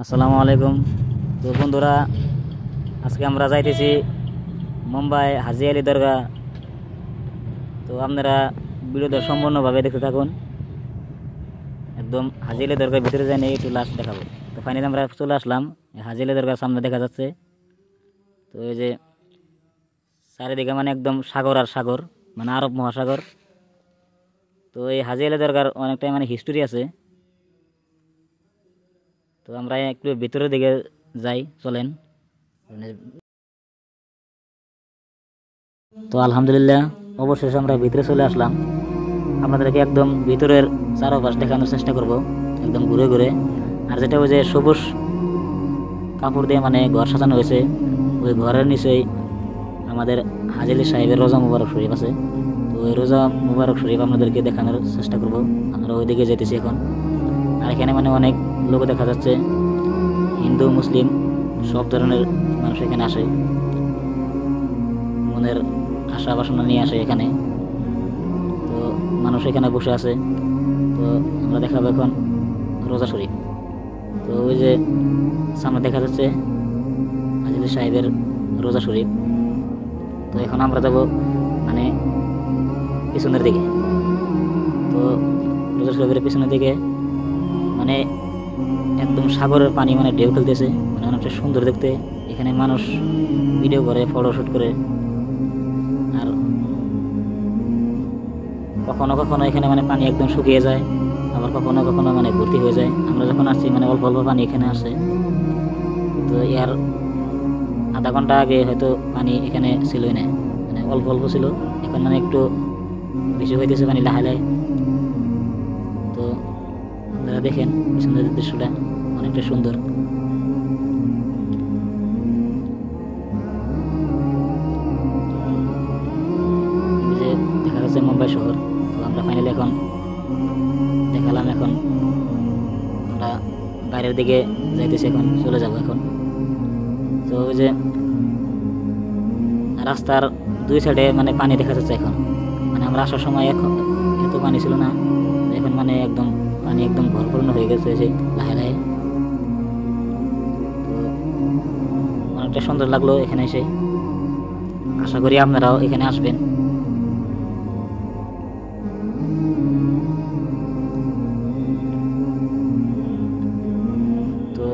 আসসালামু আলাইকুম। তো বন্ধুরা, আজকে আমরা যাইতেছি মুম্বাই হাজি আলি দরগা। তো আপনারা ভিডিওটা সম্পূর্ণভাবে দেখতে থাকুন। একদম হাজি আলি দরগার ভিতরে যাই নিয়ে একটু লাস্ট দেখাবো। তো ফাইনালি আমরা চলে আসলাম হাজি আলি দরগার সামনে, দেখা যাচ্ছে। তো এই যে চারিদিকে মানে একদম সাগর আর সাগর, মানে আরব মহাসাগর। তো এই হাজি আলি দরগার অনেকটাই মানে হিস্টোরি আছে। তো আমরা একটু ভিতরের দিকে যাই, চলেন। তো আলহামদুলিল্লাহ, অবশেষে আমরা ভিতরে চলে আসলাম। আপনাদেরকে একদম ভিতরের চারপাশ দেখানোর চেষ্টা করব, একদম ঘুরে ঘুরে। আর যেটা ওই যে সবুজ কাপড় দিয়ে মানে ঘর সাজানো হয়েছে, ওই ঘরের নিচেই আমাদের হাজিলি সাহেবের রোজা মুবারক শরীফ আছে। তো ওই রোজা মুবারক শরীফ আপনাদেরকে দেখানোর চেষ্টা করব। আমরা ওইদিকে যেতেছি এখন। আর এখানে মানে অনেক লোক দেখা যাচ্ছে, হিন্দু মুসলিম সব ধরনের মানুষ এখানে আসে, মনের আশা বাসনা নিয়ে আসে এখানে। তো মানুষ এখানে বসে আছে। তো আমরা দেখাবো এখন রোজা শরীফ। তো ওই যে সামনে দেখা যাচ্ছে হাজির সাহেবের রোজা শরীফ। তো এখন আমরা যাব মানে পিছনের দিকে। তো রোজা শরীফের পিছনের দিকে মানে একদম সাগরের পানি, মানে ঢেউ খেলতেছে, মানে অনেকটা সুন্দর দেখতে। এখানে মানুষ ভিডিও করে, ফটোশুট করে। আর কখনো কখনো এখানে মানে পানি একদম শুকিয়ে যায়, আবার কখনো কখনো মানে ভর্তি হয়ে যায়। আমরা যখন আসছি মানে অল্প অল্প পানি এখানে আসে। তো এর আধা ঘন্টা আগে হয়তো পানি এখানে ছিলই না, মানে অল্প অল্প ছিল। এখন মানে একটু বেশি হইতেছে পানি লাহে লাহে। তো আপনারা দেখেন পিছনের দৃশ্যটা অনেকটা সুন্দর। যে দেখা যাচ্ছে মুম্বাই শহর। তো আমরা ফাইনালি এখন দেখালাম, এখন আমরা বাইরের দিকে যাইতেছি, এখন চলে যাব এখন। তো ওই যে রাস্তার দুই সাইডে মানে পানি দেখা যাচ্ছে এখন। মানে আমরা আসার সময় এখন এত পানি ছিল না, এখন মানে একদম পানি একদম ভরপূর্ণ হয়ে গেছে যে লাহে লাহে। তো অনেকটা সুন্দর লাগলো এখানে এসে। আশা করি আপনারাও এখানে আসবেন। তো